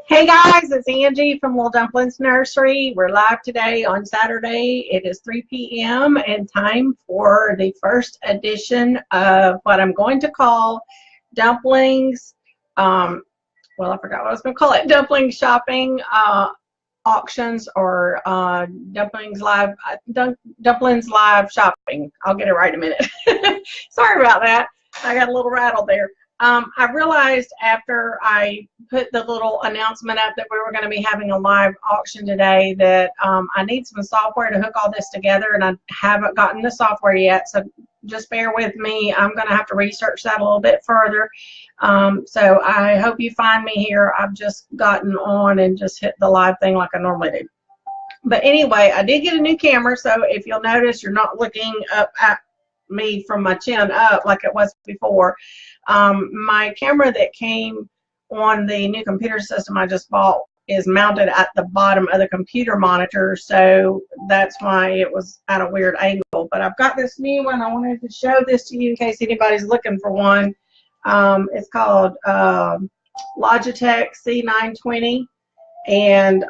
Hey guys, it's Angie from Little Dumplins Nursery. We're live today on Saturday. It is 3 p.m. and time for the first edition of what I'm going to call Dumplings. Well, I forgot what I was going to call it. Dumpling shopping auctions or Dumplings live shopping. I'll get it right in a minute. Sorry about that. I got a little rattled there. I realized after I put the little announcement up that we were going to be having a live auction today that I need some software to hook all this together, and I haven't gotten the software yet, so just bear with me. I'm going to have to research that a little bit further. So I hope you find me here. I've just gotten on and just hit the live thing like I normally do. But anyway, I did get a new camera, so if you'll notice, you're not looking up at me from my chin up like it was before. My camera that came on the new computer system I just bought is mounted at the bottom of the computer monitor, so that's why it was at a weird angle. But I've got this new one. I wanted to show this to you in case anybody's looking for one. It's called Logitech C920, and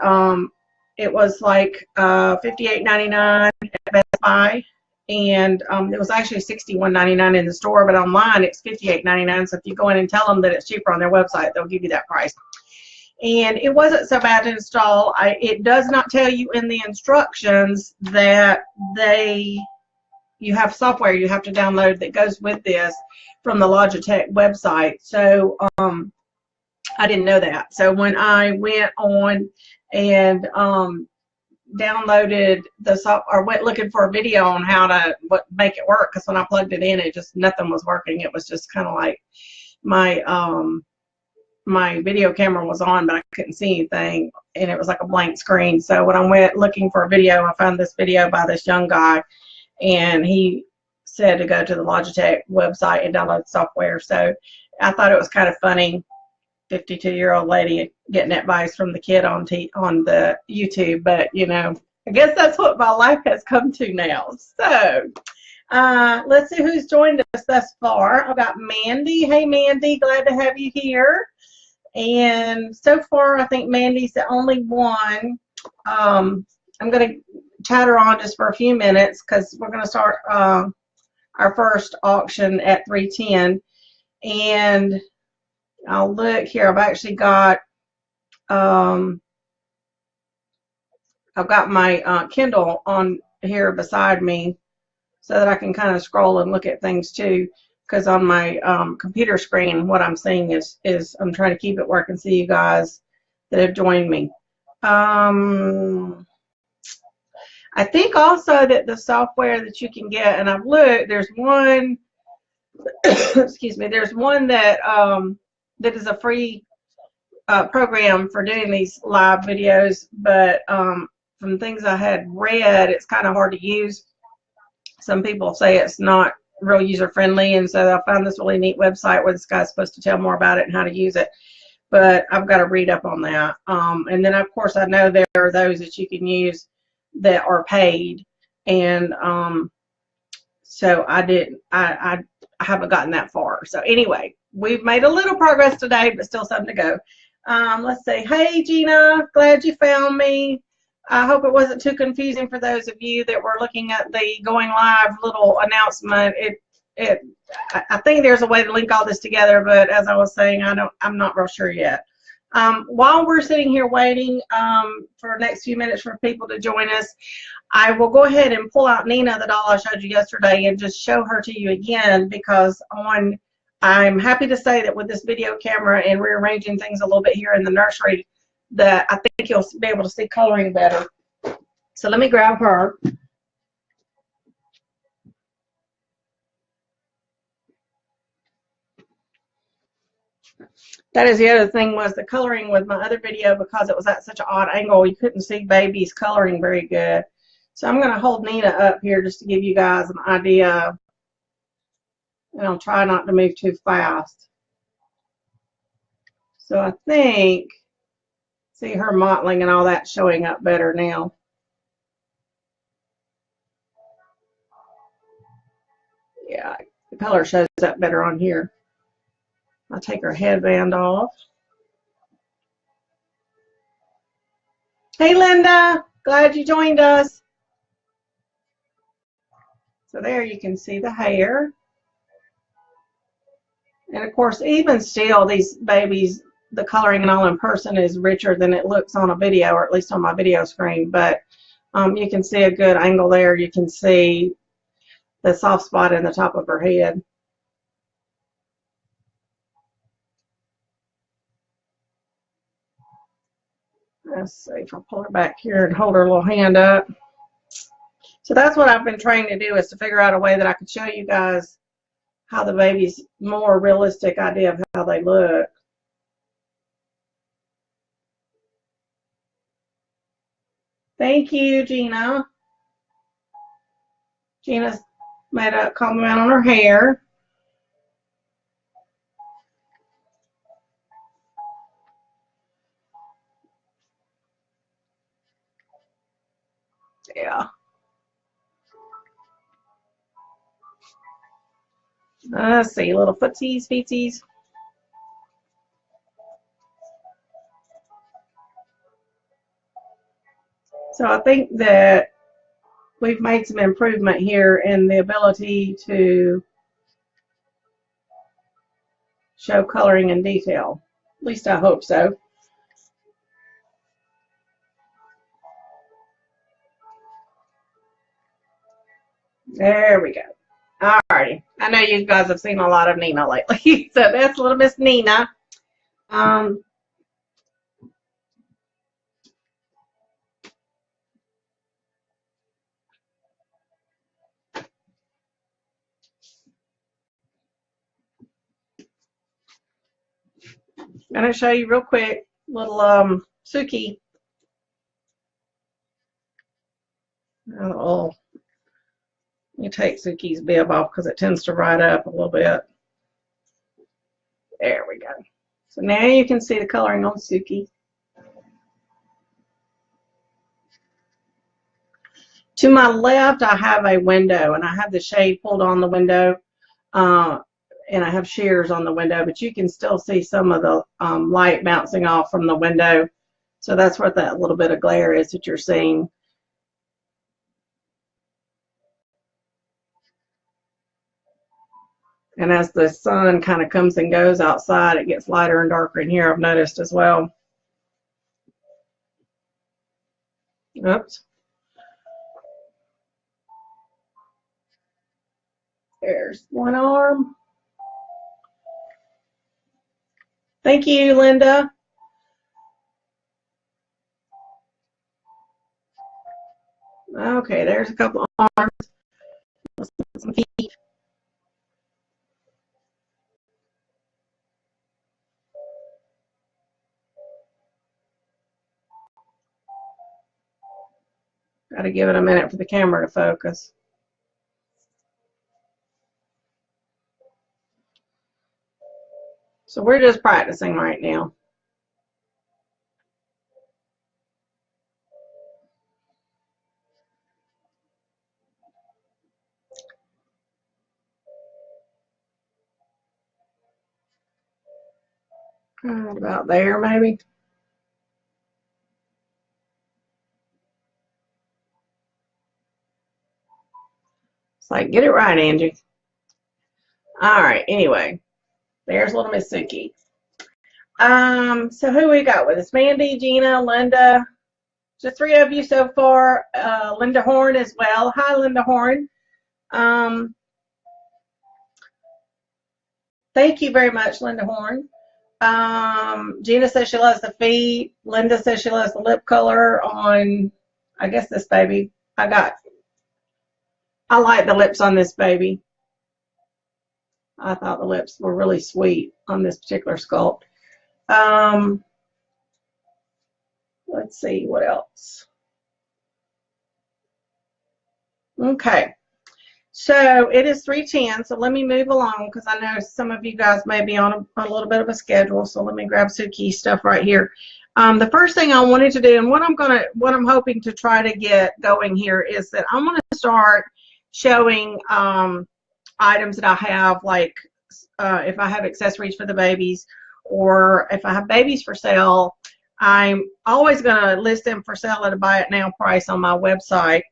it was like $58.99 at Best Buy. And it was actually $61.99 in the store, but online it's $58.99. So if you go in and tell them that it's cheaper on their website, they'll give you that price. And it wasn't so bad to install. It does not tell you in the instructions that you have software you have to download that goes with this from the Logitech website. So I didn't know that. So when I went on and downloaded the software, or went looking for a video on how to make it work, because when I plugged it in, it just nothing was working. It was just kind of like my my video camera was on, but I couldn't see anything, and it was like a blank screen. So when I went looking for a video, I found this video by this young guy, and he said to go to the Logitech website and download the software. So I thought it was kind of funny. 52-year-old lady getting advice from the kid on the YouTube, but you know, I guess that's what my life has come to now. So let's see who's joined us thus far. I've got Mandy. Hey Mandy, glad to have you here. And so far I think Mandy's the only one. I'm going to chat her on just for a few minutes because we're going to start our first auction at 3:10. And I'll look here. I've actually got I've got my Kindle on here beside me so that I can kind of scroll and look at things too, because on my computer screen what I'm seeing is I'm trying to keep it where I can see you guys that have joined me. I think also that the software that you can get, and I've looked, there's one excuse me, there's one that that is a free program for doing these live videos, but from things I had read, it's kind of hard to use. Some people say it's not real user friendly, and so I found this really neat website where this guy's supposed to tell more about it and how to use it, but I've got to read up on that. And then of course I know there are those that you can use that are paid, and so I haven't gotten that far. So anyway, we've made a little progress today, but still something to go. Let's see. Hey, Gina, glad you found me. I hope it wasn't too confusing for those of you that were looking at the going live little announcement. I think there's a way to link all this together, but as I was saying, I'm not real sure yet. While we're sitting here waiting for the next few minutes for people to join us, I will go ahead and pull out Nina, the doll I showed you yesterday, and just show her to you again, because I'm happy to say that with this video camera and rearranging things a little bit here in the nursery, that I think you'll be able to see coloring better. So let me grab her. That is the other thing, was the coloring with my other video, because it was at such an odd angle, you couldn't see baby's coloring very good. So I'm going to hold Nina up here just to give you guys an idea, and I'll try not to move too fast. So I think, see her mottling and all that showing up better now. Yeah, the color shows up better on here. I'll take her headband off. Hey, Linda. Glad you joined us. So there you can see the hair. And of course, even still, these babies, the coloring and all in person is richer than it looks on a video, or at least on my video screen. But you can see a good angle there. You can see the soft spot in the top of her head. Let's see if I pull her back here and hold her little hand up. So that's what I've been trying to do, is to figure out a way that I could show you guys how the baby's more realistic idea of how they look. Thank you, Gina. Gina's made a compliment on her hair. Yeah. Let's see, little footsies, feetsies. So I think that we've made some improvement here in the ability to show coloring in detail. At least I hope so. There we go. All righty. I know you guys have seen a lot of Nina lately. So that's little Miss Nina. I'm going to show you real quick, little Suki. Oh, let me take Suki's bib off because it tends to ride up a little bit. There we go. So now you can see the coloring on Suki. To my left, I have a window, and I have the shade pulled on the window, and I have shears on the window, but you can still see some of the light bouncing off from the window. So that's what that little bit of glare is that you're seeing. And as the sun kind of comes and goes outside, it gets lighter and darker in here, I've noticed as well. Oops. There's one arm. Thank you, Linda. Okay, there's a couple of arms. Let's put some feet. Got to give it a minute for the camera to focus. So we're just practicing right now. About there, maybe. It's like, get it right, Angie. All right, anyway, there's little Miss Suki. So who we got with us? Mandy, Gina, Linda. Just 3 of you so far. Linda Horn as well. Hi, Linda Horn. Thank you very much, Linda Horn. Gina says she loves the feet. Linda says she loves the lip color on, I guess, this baby. I like the lips on this baby. I thought the lips were really sweet on this particular sculpt. Let's see what else. Okay, so it is 3:10, so let me move along because I know some of you guys may be on a little bit of a schedule, so let me grab Suki's stuff right here. The first thing I wanted to do, and what I'm hoping to try to get going here, is that I'm going to start showing items that I have, like if I have accessories for the babies, or if I have babies for sale, I'm always going to list them for sale at a buy it now price on my website.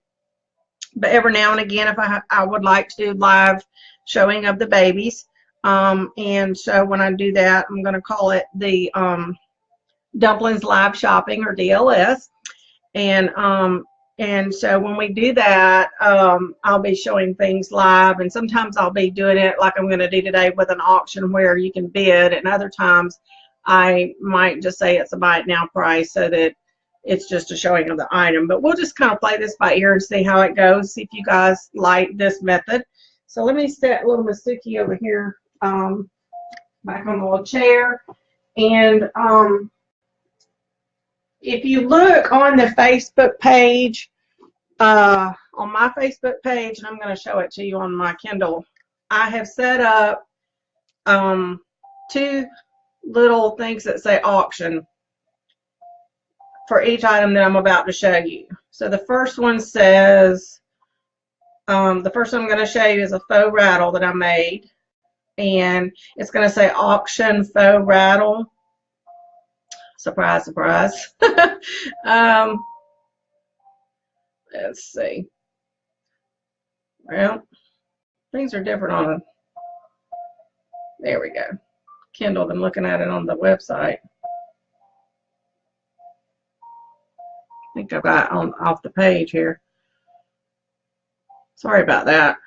But every now and again, if I would like to do live showing of the babies. And so when I do that, I'm going to call it the Dumplins Live Shopping, or DLS. And so when we do that, I'll be showing things live, and sometimes I'll be doing it like I'm going to do today with an auction where you can bid, and other times I might just say it's a buy it now price so that it's just a showing of the item. But we'll just kind of play this by ear and see how it goes, see if you guys like this method. So let me set little Masuki over here back on the little chair. And if you look on the Facebook page, on my Facebook page, and I'm going to show it to you on my Kindle, I have set up 2 little things that say auction for each item that I'm about to show you. So the first one says, the first one I'm going to show you is a faux rattle that I made, and it's going to say auction faux rattle. Surprise, surprise. Let's see. Well, things are different on, there we go, Kindle than looking at it on the website. I think I've got off the page here. Sorry about that.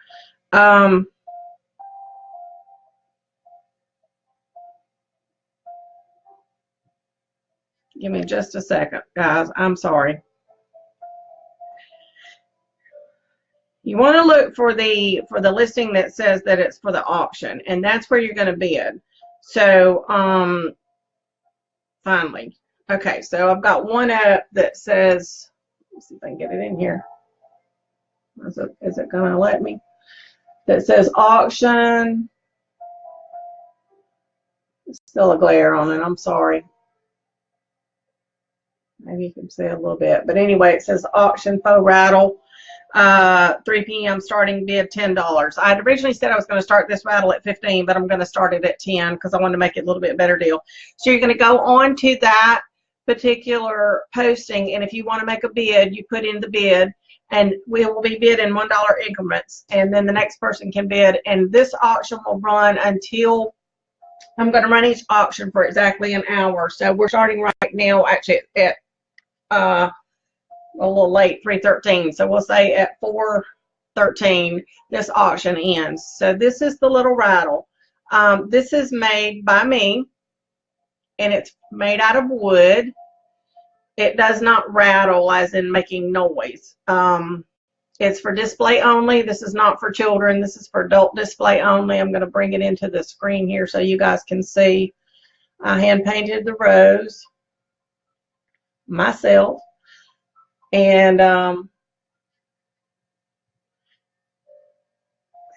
Give me just a second, guys. I'm sorry. You want to look for the listing that says that it's for the auction, and that's where you're going to bid. So finally, okay, so I've got one up that says, let's see if I can get it in here. Is it going to let me? That says auction. There's still a glare on it. I'm sorry. Maybe you can see a little bit. But anyway, it says auction faux rattle. 3 p.m. starting bid $10. I had originally said I was going to start this rattle at 15, but I'm going to start it at 10 because I want to make it a little bit better deal. So you're going to go on to that particular posting, and if you want to make a bid, you put in the bid, and we will be bid in $1 increments, and then the next person can bid, and this auction will run until, I'm going to run each auction for exactly an hour. So we're starting right now actually at a little late, 3:13. So we'll say at 4:13 this auction ends. So this is the little rattle. This is made by me, and it's made out of wood. It does not rattle as in making noise. It's for display only. This is not for children. This is for adult display only. I'm going to bring it into the screen here so you guys can see. I hand painted the rose myself. And there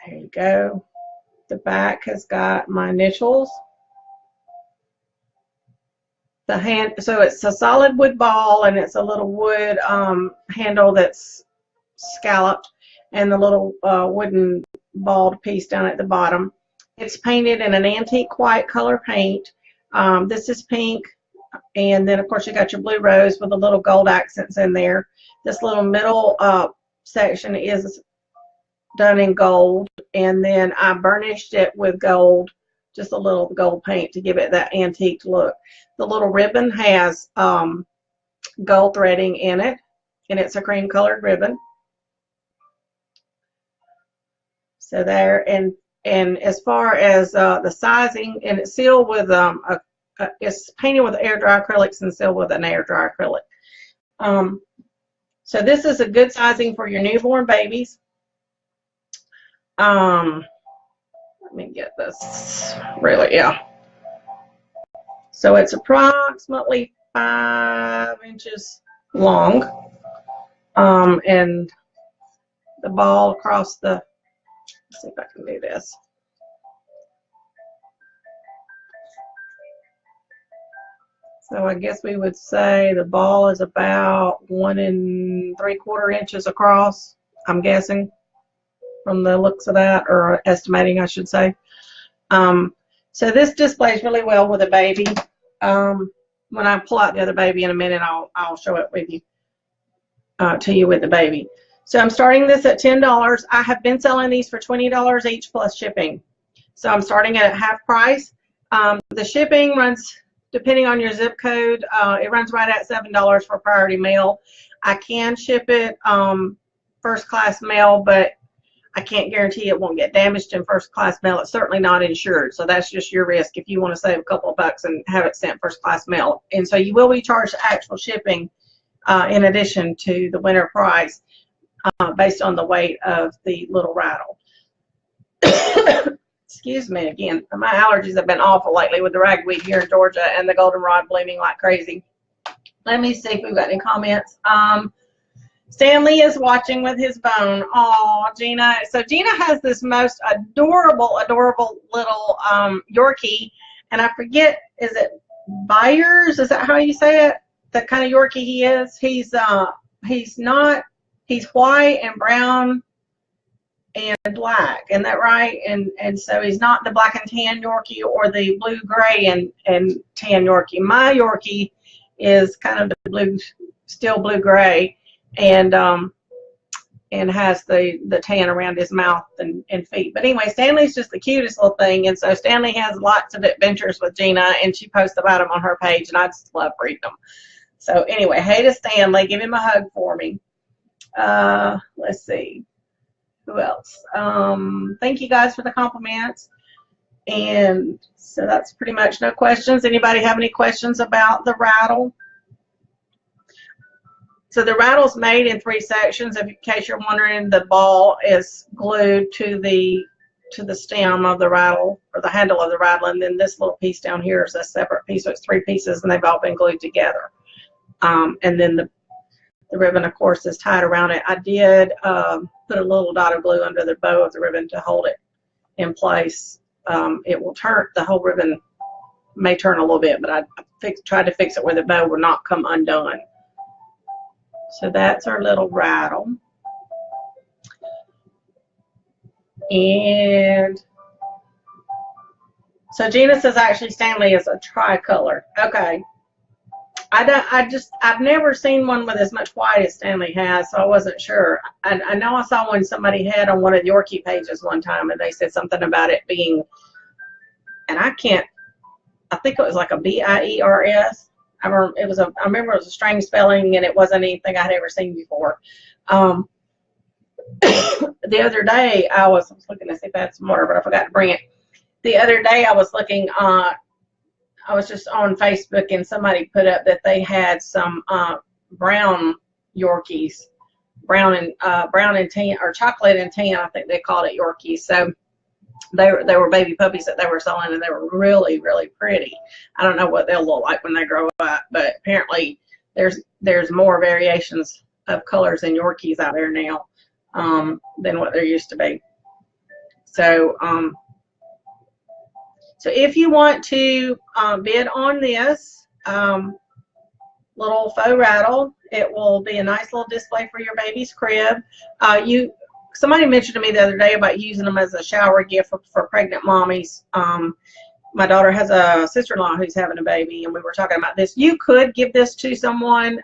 you go. The back has got my initials. The hand, so it's a solid wood ball, and it's a little wood handle that's scalloped, and the little wooden balled piece down at the bottom. It's painted in an antique white color paint. This is pink. And then, of course, you got your blue rose with the little gold accents in there. This little middle section is done in gold. And then I burnished it with gold, just a little gold paint to give it that antique look. The little ribbon has gold threading in it, and it's a cream colored ribbon. So there, and as far as the sizing, and it's sealed with it's painted with air dry acrylics and sealed with an air dry acrylic. So this is a good sizing for your newborn babies. Let me get this really, yeah. So it's approximately 5 inches long, and the ball across the, let's see if I can do this. So I guess we would say the ball is about 1 3/4 inches across, I'm guessing, from the looks of that, or estimating, I should say. So this displays really well with a baby. when I pull out the other baby in a minute, I'll show it with you, to you with the baby. So I'm starting this at $10. I have been selling these for $20 each plus shipping. So I'm starting at half price. The shipping runs, depending on your zip code, it runs right at $7 for priority mail. I can ship it first class mail, but I can't guarantee it won't get damaged in first class mail. It's certainly not insured, so that's just your risk if you want to save a couple of bucks and have it sent first class mail. And so you will be charged actual shipping in addition to the winter price based on the weight of the little rattle. Excuse me again. My allergies have been awful lately with the ragweed here in Georgia and the goldenrod blooming like crazy. Let me see if we've got any comments. Stanley is watching with his bone. Oh, Gina. So Gina has this most adorable, adorable little Yorkie, and I forget, is it Byers? Is that how you say it? The kind of Yorkie he is. He's white and brown and black. Isn't that right? And so he's not the black and tan Yorkie or the blue, gray, and tan Yorkie. My Yorkie is kind of the blue, still blue gray, and has the tan around his mouth and feet. But anyway, Stanley's just the cutest little thing, and so Stanley has lots of adventures with Gina, and she posts about them on her page, and I just love reading them. So anyway, hey to Stanley, give him a hug for me. Let's see. Who else? Thank you guys for the compliments. And so that's pretty much no questions. Anybody have any questions about the rattle? So the rattle's made in 3 sections. In case you're wondering, the ball is glued to the stem of the rattle, or the handle of the rattle, and then this little piece down here is a separate piece. So it's 3 pieces, and they've all been glued together. And then the ribbon, of course, is tied around it. I did put a little dot of glue under the bow of the ribbon to hold it in place. It will turn, the whole ribbon may turn a little bit, but I tried to fix it where the bow will not come undone. So that's our little rattle. And so Gina says actually Stanley is a tricolor. Okay. I've never seen one with as much white as Stanley has, so I wasn't sure. I know I saw one somebody had on one of the Yorkie pages one time, and they said something about it being, and I think it was like a B-I-E-R-S. I remember it was a strange spelling, and it wasn't anything I'd ever seen before. The other day I was looking to see if I had some water, but I forgot to bring it. The other day I was looking I was just on Facebook, and somebody put up that they had some brown Yorkies, brown and tan, or chocolate and tan, I think they called it Yorkies. So they were baby puppies that they were selling, and they were really, really pretty. I don't know what they'll look like when they grow up, but apparently there's more variations of colors in Yorkies out there now than what there used to be. So so if you want to bid on this little faux rattle, it will be a nice little display for your baby's crib. Somebody mentioned to me the other day about using them as a shower gift for pregnant mommies. My daughter has a sister-in-law who's having a baby, and we were talking about this. You could give this to someone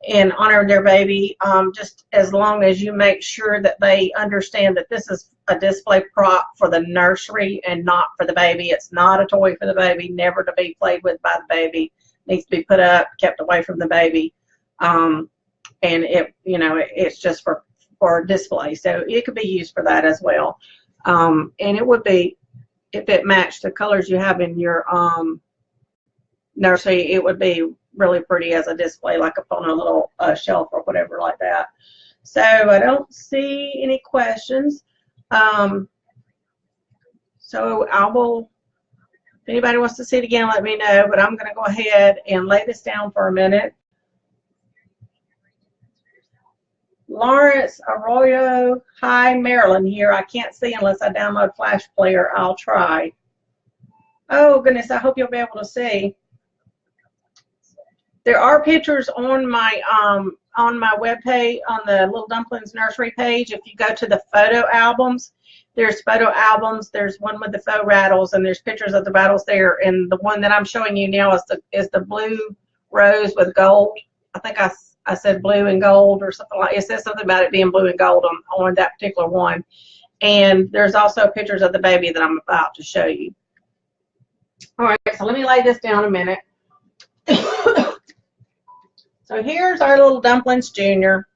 in honor of their baby, just as long as you make sure that they understand that this is a display prop for the nursery and not for the baby. It's not a toy for the baby, never to be played with by the baby. It needs to be put up, kept away from the baby, and it's just for display. So it could be used for that as well. And it would be, if it matched the colors you have in your nursery, it would be really pretty as a display, like up on a little shelf or whatever like that. So I don't see any questions. So I will, if anybody wants to see it again, let me know, but I'm going to go ahead and lay this down for a minute. Lawrence Arroyo, hi, Marilyn here. I can't see unless I download Flash Player. I'll try. Oh, goodness, I hope you'll be able to see. There are pictures on my on my webpage, on the Little Dumplins Nursery page, if you go to the photo albums, there's photo albums. There's one with the faux rattles, and there's pictures of the rattles there. And the one that I'm showing you now is the blue rose with gold. I think I said blue and gold or something like. It says something about it being blue and gold on that particular one. And there's also pictures of the baby that I'm about to show you. All right, so let me lay this down a minute. So here's our little Dumplins Junior.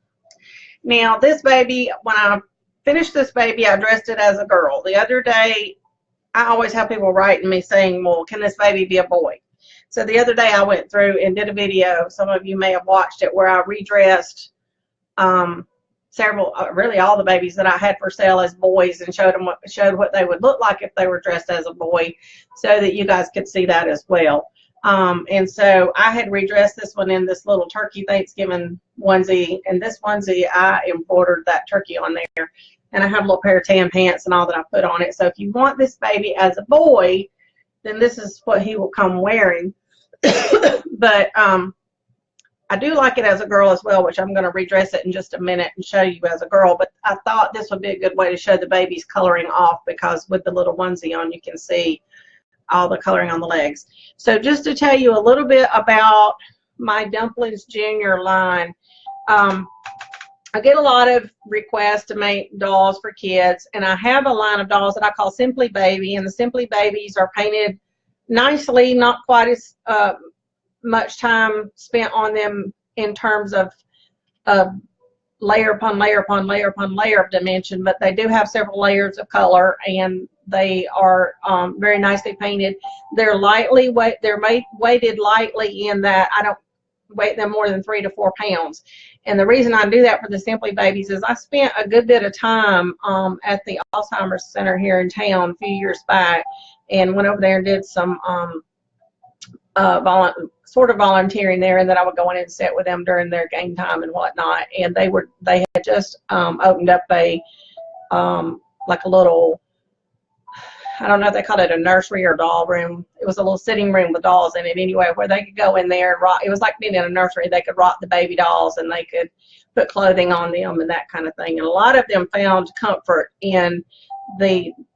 Now this baby, when I finished this baby, I dressed it as a girl. The other day, I always have people writing me saying, well, can this baby be a boy? So the other day I went through and did a video, some of you may have watched it, where I redressed really all the babies that I had for sale as boys, and showed what they would look like if they were dressed as a boy, so that you guys could see that as well. And so I had redressed this one in this little turkey Thanksgiving onesie, and this onesie I embroidered that turkey on there, and I have a little pair of tan pants and all that I put on it. So if you want this baby as a boy, then this is what he will come wearing. But I do like it as a girl as well, which I'm going to redress it in just a minute and show you as a girl. But I thought this would be a good way to show the baby's coloring off, because with the little onesie on, you can see all the coloring on the legs. So just to tell you a little bit about my Dumplins Junior line, I get a lot of requests to make dolls for kids, and I have a line of dolls that I call Simply Baby, and the Simply Babies are painted nicely, not quite as much time spent on them in terms of layer upon layer upon layer upon layer of dimension, but they do have several layers of color, and they are very nicely painted. They're weighted lightly, in that I don't weight them more than 3 to 4 pounds. And the reason I do that for the Simply Babies is I spent a good bit of time at the Alzheimer's Center here in town a few years back, and went over there and did some sort of volunteering there, and then I would go in and sit with them during their game time and whatnot. And they had just opened up a like a little, I don't know if they called it a nursery or doll room. It was a little sitting room with dolls in it anyway, where they could go in there and rock. It was like being in a nursery. They could rock the baby dolls, and they could put clothing on them and that kind of thing. And a lot of them found comfort in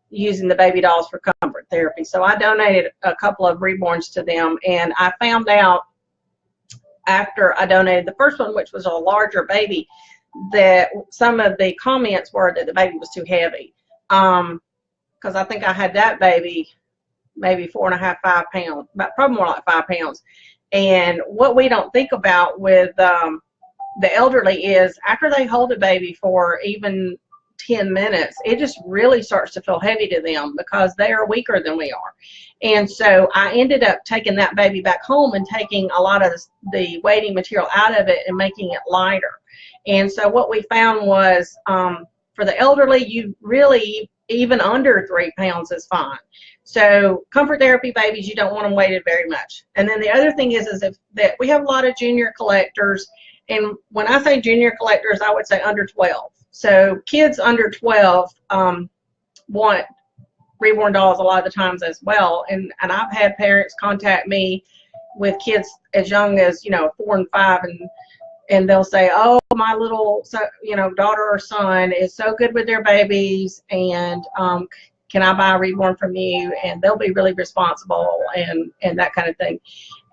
using the baby dolls for comfort therapy. So I donated a couple of Reborns to them, and I found out after I donated the first one, which was a larger baby, that some of the comments were that the baby was too heavy. Because I think I had that baby maybe 4.5, 5 pounds, probably more like 5 pounds. And what we don't think about with the elderly is, after they hold a baby for even 10 minutes, it just really starts to feel heavy to them, because they are weaker than we are. And so I ended up taking that baby back home and taking a lot of the weighting material out of it and making it lighter. And so what we found was, for the elderly, you really, even under 3 pounds is fine. So comfort therapy babies, you don't want them weighted very much. And then the other thing is that we have a lot of junior collectors, and when I say junior collectors, I would say under 12. So kids under 12 want Reborn dolls a lot of the times as well. And I've had parents contact me with kids as young as 4 and 5, and they'll say, oh, my little daughter or son is so good with their babies, and can I buy a Reborn from you? And they'll be really responsible and that kind of thing.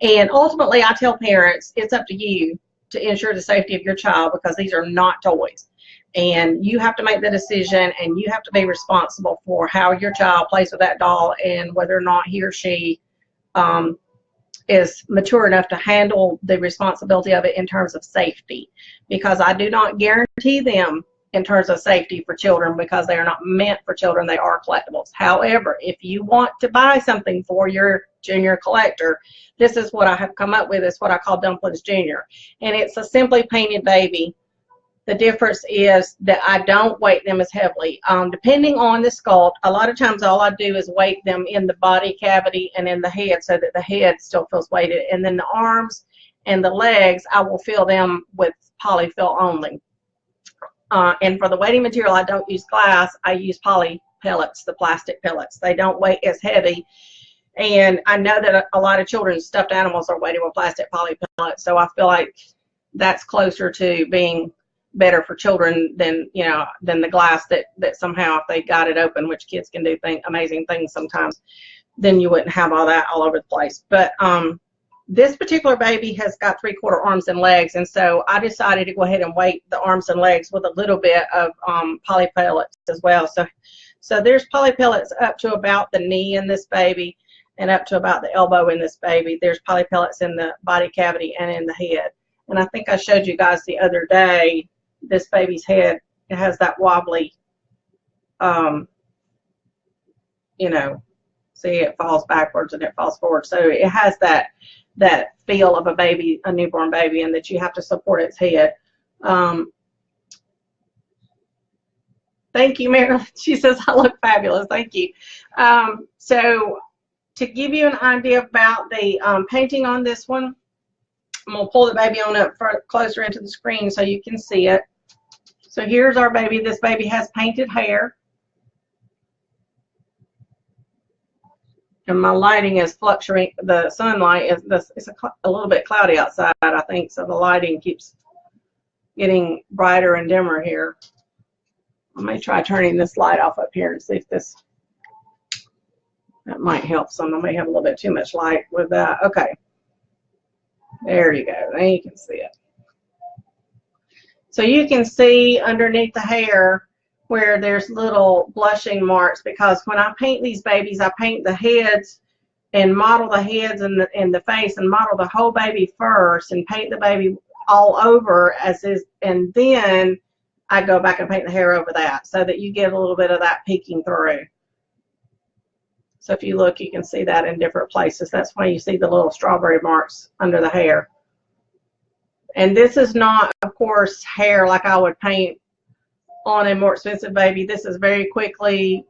And ultimately, I tell parents, it's up to you to ensure the safety of your child, because these are not toys. And you have to make the decision, and you have to be responsible for how your child plays with that doll, and whether or not he or she is mature enough to handle the responsibility of it in terms of safety. Because I do not guarantee them in terms of safety for children, because they are not meant for children. They are collectibles. However, if you want to buy something for your junior collector, this is what I have come up with. It's what I call Dumplins Junior. And it's a simply painted baby. The difference is that I don't weight them as heavily. Depending on the sculpt, a lot of times all I do is weight them in the body cavity and in the head, so that the head still feels weighted. And then the arms and the legs, I will fill them with polyfill only. And for the weighting material, I don't use glass. I use poly pellets, the plastic pellets. They don't weigh as heavy. And I know that a lot of children's stuffed animals are weighted with plastic poly pellets, so I feel like that's closer to being better for children than, you know, than the glass that somehow if they got it open, which kids can do amazing things sometimes, then you wouldn't have all that all over the place. But this particular baby has got 3/4 arms and legs, and so I decided to go ahead and weight the arms and legs with a little bit of poly pellets as well. So there's poly pellets up to about the knee in this baby and up to about the elbow in this baby. There's poly pellets in the body cavity and in the head. And I think I showed you guys the other day, this baby's head, it has that wobbly, you know, see, it falls backwards and it falls forward. So it has that feel of a baby, a newborn baby, and that you have to support its head. Thank you, Marilyn. She says, I look fabulous. Thank you. So to give you an idea about the painting on this one, I'm going to pull the baby on up closer into the screen so you can see it. So here's our baby. This baby has painted hair. And my lighting is fluctuating. The sunlight is it's a little bit cloudy outside, I think, so the lighting keeps getting brighter and dimmer here. I may try turning this light off up here and see if that might help some. I may have a little bit too much light with that. Okay. There you go. Now you can see it. So you can see underneath the hair where there's little blushing marks, because when I paint these babies, I paint the heads and model the heads and the face and model the whole baby first and paint the baby all over as is, and then I go back and paint the hair over that so that you get a little bit of that peeking through. So if you look, you can see that in different places. That's why you see the little strawberry marks under the hair. And this is not, of course, hair like I would paint on a more expensive baby. This is very quickly,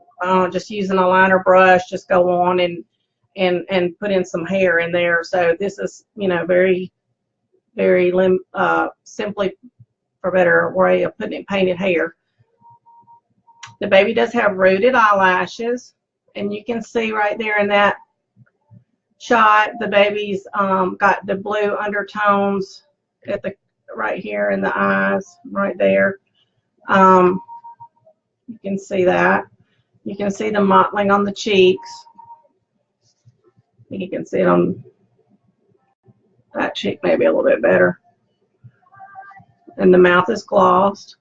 just using a liner brush, just go on and put in some hair in there. So this is, you know, very, very simply, for a better way of putting it, painted hair. The baby does have rooted eyelashes, and you can see right there in that shot, the baby's got the blue undertones at the right here in the eyes, right there. You can see that. You can see the mottling on the cheeks. You can see it on that cheek maybe a little bit better. And the mouth is glossed.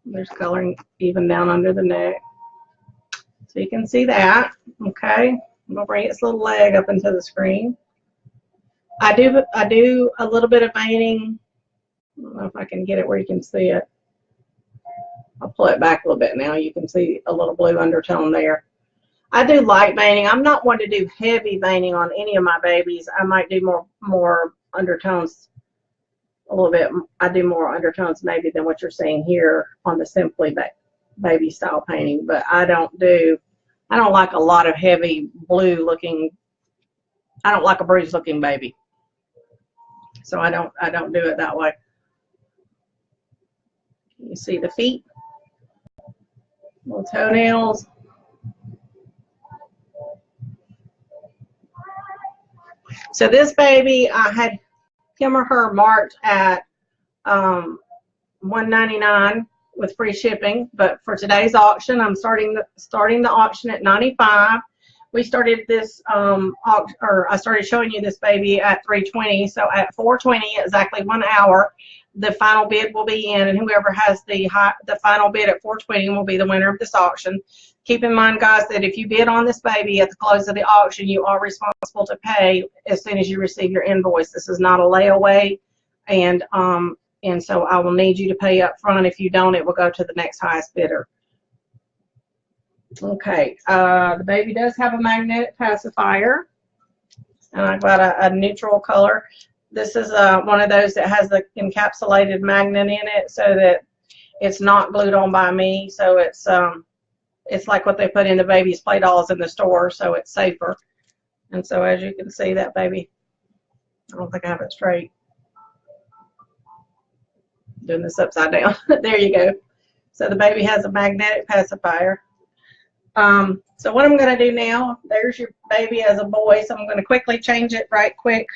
There's coloring even down under the neck. So you can see that. Okay. I'm going to bring its little leg up into the screen. I do a little bit of veining. I don't know if I can get it where you can see it. I'll pull it back a little bit now. You can see a little blue undertone there. I do light veining. I'm not one to do heavy veining on any of my babies. I might do more undertones a little bit. I do more undertones maybe than what you're seeing here on the Simply Baby style painting, but I don't like a lot of heavy blue looking. I don't like a bruised looking baby. So I don't do it that way. You see the feet, little toenails. So this baby, I had him or her marked at $199 with free shipping, but for today's auction, I'm starting the auction at $95. We started this I started showing you this baby at $320. So at $420, exactly 1 hour, the final bid will be in, and whoever has the final bid at $420 will be the winner of this auction. Keep in mind, guys, that if you bid on this baby at the close of the auction, you are responsible to pay as soon as you receive your invoice. This is not a layaway, and so I will need you to pay up front. If you don't, it will go to the next highest bidder. Okay, the baby does have a magnetic pacifier, and I've got a neutral color. This is one of those that has the encapsulated magnet in it so that it's not glued on by me. So it's like what they put in the baby's play dolls in the store, so it's safer. And so as you can see, that baby, I don't think I have it straight. Doing this upside down. There you go. So the baby has a magnetic pacifier. So what I'm going to do now, there's your baby as a boy, so I'm going to quickly change it right quick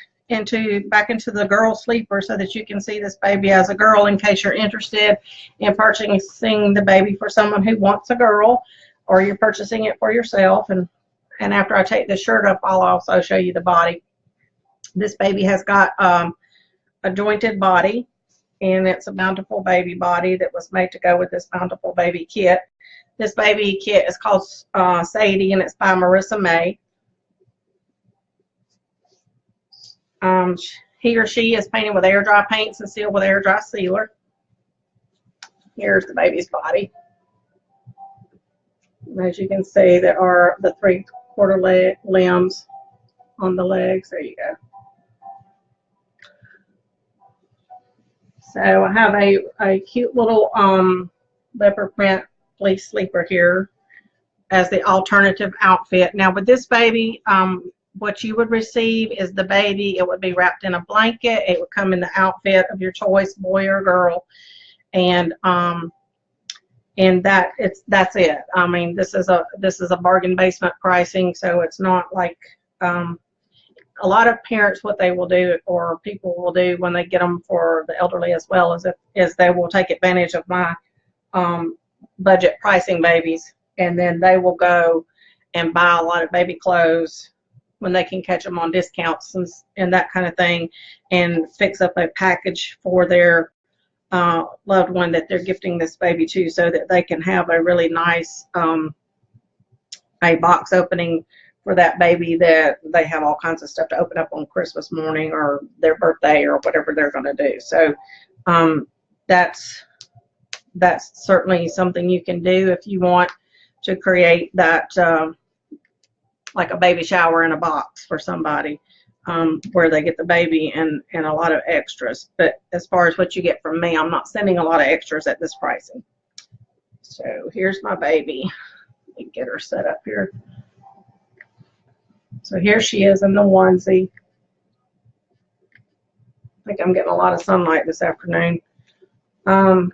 back into the girl sleeper so that you can see this baby as a girl in case you're interested in purchasing the baby for someone who wants a girl, or you're purchasing it for yourself. And after I take the shirt up, I'll also show you the body. This baby has got a jointed body, and it's a Bountiful baby body that was made to go with this Bountiful baby kit. This baby kit is called Sadie, and it's by Marissa May. He or she is painted with air dry paints and sealed with air dry sealer. Here's the baby's body. As you can see, there are the 3/4 limbs on the legs. There you go. So I have a cute little leopard print fleece sleeper here as the alternative outfit. Now with this baby, what you would receive is the baby. It would be wrapped in a blanket. It would come in the outfit of your choice, boy or girl, and that's it. I mean, this is a bargain basement pricing, so it's not like a lot of parents, what they will do, or people will do when they get them for the elderly as well, is they will take advantage of my budget pricing babies, and then they will go and buy a lot of baby clothes when they can catch them on discounts and that kind of thing, and fix up a package for their loved one that they're gifting this baby to, so that they can have a really nice a box opening for that baby, that they have all kinds of stuff to open up on Christmas morning or their birthday or whatever they're going to do. So that's certainly something you can do if you want to create that like a baby shower in a box for somebody, where they get the baby and a lot of extras. But as far as what you get from me, I'm not sending a lot of extras at this pricing. So here's my baby. Let me get her set up here. So here she is in the onesie. I think I'm getting a lot of sunlight this afternoon. And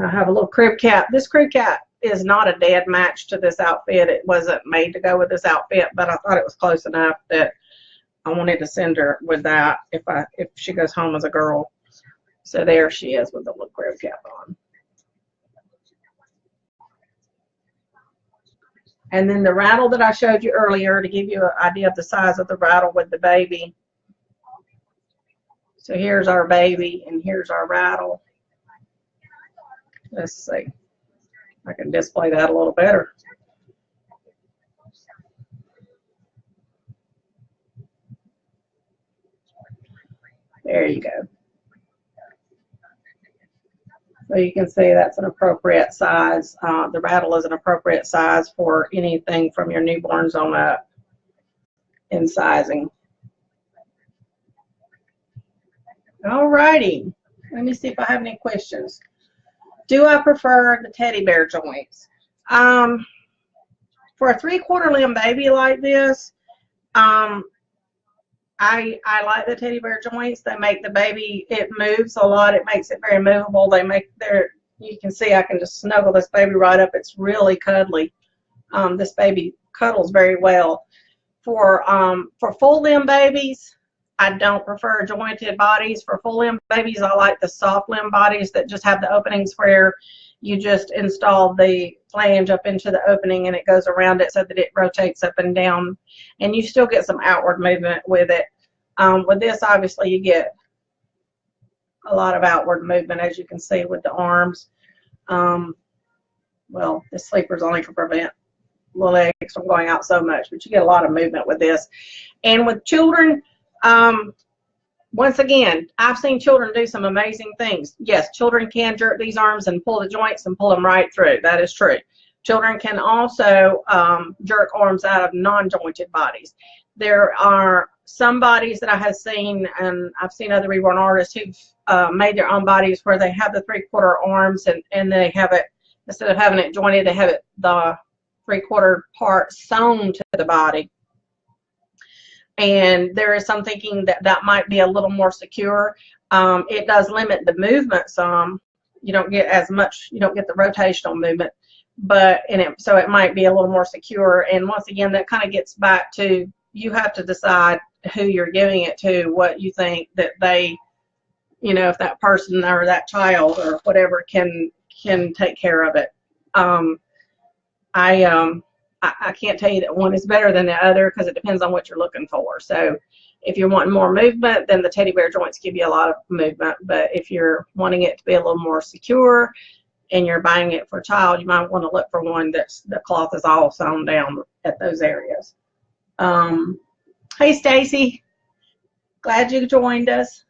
I have a little crib cat. This crib cat is not a dead match to this outfit. It wasn't made to go with this outfit, but I thought it was close enough that I wanted to send her with that if she goes home as a girl. So there she is with the little crib cap on. And then the rattle that I showed you earlier, to give you an idea of the size of the rattle with the baby. So here's our baby, and here's our rattle. Let's see. I can display that a little better. There you go. So you can see that's an appropriate size. The rattle is an appropriate size for anything from your newborns on up in sizing. All righty. Let me see if I have any questions. Do I prefer the teddy bear joints? For a 3/4 limb baby like this, I like the teddy bear joints. They make the baby, it moves a lot. It makes it very movable. You can see I can just snuggle this baby right up. It's really cuddly. This baby cuddles very well. For full limb babies, I don't prefer jointed bodies. For full limb babies, I like the soft limb bodies that just have the openings where you just install the flange up into the opening and it goes around it so that it rotates up and down, and you still get some outward movement with it. With this, obviously, you get a lot of outward movement, as you can see with the arms. Well, the sleepers only can prevent the legs from going out so much, but you get a lot of movement with this. And with children, once again, I've seen children do some amazing things. Yes, children can jerk these arms and pull the joints and pull them right through. That is true. Children can also jerk arms out of non-jointed bodies. There are some bodies that I have seen, and I've seen other Reborn artists who've made their own bodies where they have the 3/4 arms and they have it, instead of having it jointed, they have it the 3/4 part sewn to the body. And there is some thinking that that might be a little more secure. It does limit the movement some. You don't get as much, you don't get the rotational movement, but so it might be a little more secure. And once again, that kind of gets back to you have to decide who you're giving it to, what you think that they, you know, if that person or that child or whatever can take care of it. I can't tell you that one is better than the other because it depends on what you're looking for. So if you're wanting more movement, then the teddy bear joints give you a lot of movement. But if you're wanting it to be a little more secure and you're buying it for a child, you might want to look for one that's the cloth is all sewn down at those areas. Hey, Stacy. Glad you joined us.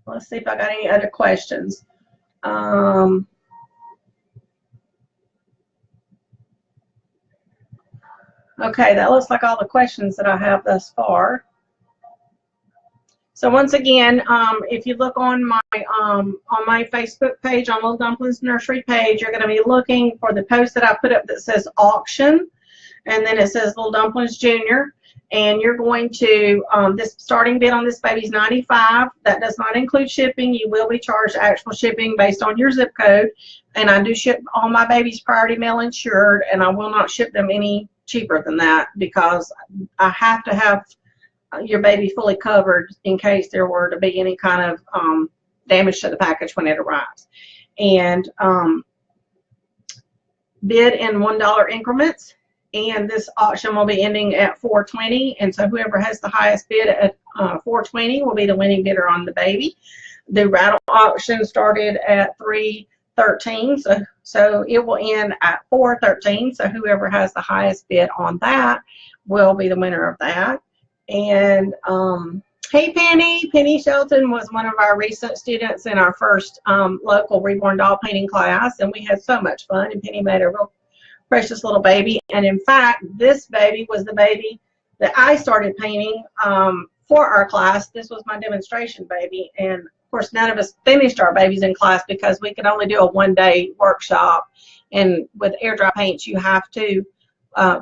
Let's see if I got any other questions. Okay, that looks like all the questions that I have thus far. So once again, if you look on my Facebook page, on Little Dumplins Nursery page, you're going to be looking for the post that I put up that says auction, and then it says Little Dumplins Junior, and you're going to, this starting bid on this baby is $95. That does not include shipping. You will be charged actual shipping based on your zip code, and I do ship all my babies priority mail insured, and I will not ship them any cheaper than that because I have to have your baby fully covered in case there were to be any kind of damage to the package when it arrives. And bid in $1 increments, and this auction will be ending at $420, and so whoever has the highest bid at $420 will be the winning bidder on the baby. The rattle auction started at $313, so it will end at $413, so whoever has the highest bid on that will be the winner of that. And hey, Penny Shelton was one of our recent students in our first local Reborn doll painting class, and we had so much fun, and Penny made a real precious little baby. And in fact, this baby was the baby that I started painting for our class. This was my demonstration baby, and of course none of us finished our babies in class because we could only do a one-day workshop, and with air dry paints you have to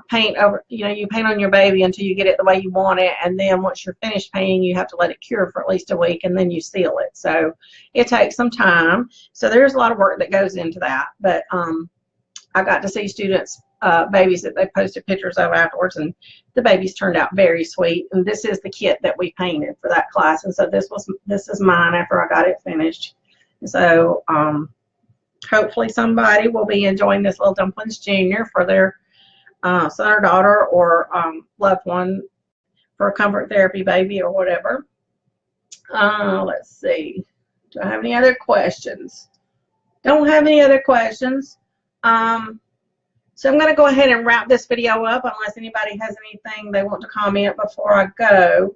paint over, you know, you paint on your baby until you get it the way you want it, and then once you're finished painting you have to let it cure for at least a week, and then you seal it. So it takes some time, so there's a lot of work that goes into that. But I got to see students babies that they posted pictures of afterwards, and the babies turned out very sweet. And this is the kit that we painted for that class, and so this is mine after I got it finished. So hopefully somebody will be enjoying this Little Dumplins Junior for their son or daughter or loved one for a comfort therapy baby or whatever. Let's see. Do I have any other questions? Don't have any other questions. So I'm going to go ahead and wrap this video up unless anybody has anything they want to comment before I go.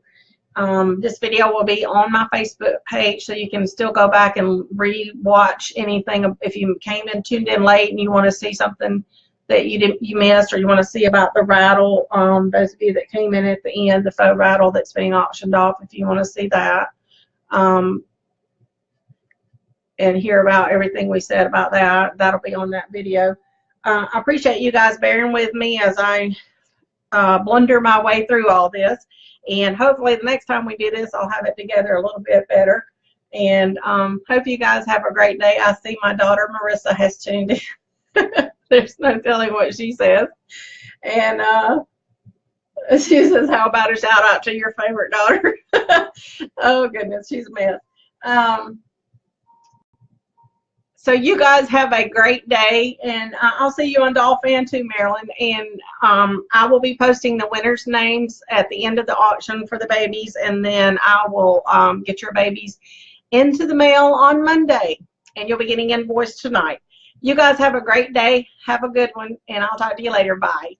This video will be on my Facebook page, so you can still go back and re-watch anything. If you came in tuned in late and you want to see something that you missed, or you want to see about the rattle, those of you that came in at the end, the faux rattle that's being auctioned off, if you want to see that, and hear about everything we said about that, that'll be on that video. I appreciate you guys bearing with me as I blunder my way through all this, and hopefully the next time we do this I'll have it together a little bit better. And hope you guys have a great day. I see my daughter Marissa has tuned in. There's no telling what she says. And she says, how about a shout out to your favorite daughter? Oh goodness, she's a mess. So you guys have a great day, and I'll see you on Doll Fan 2, Maryland. And I will be posting the winners' names at the end of the auction for the babies, and then I will get your babies into the mail on Monday, and you'll be getting invoiced tonight. You guys have a great day. Have a good one, and I'll talk to you later. Bye.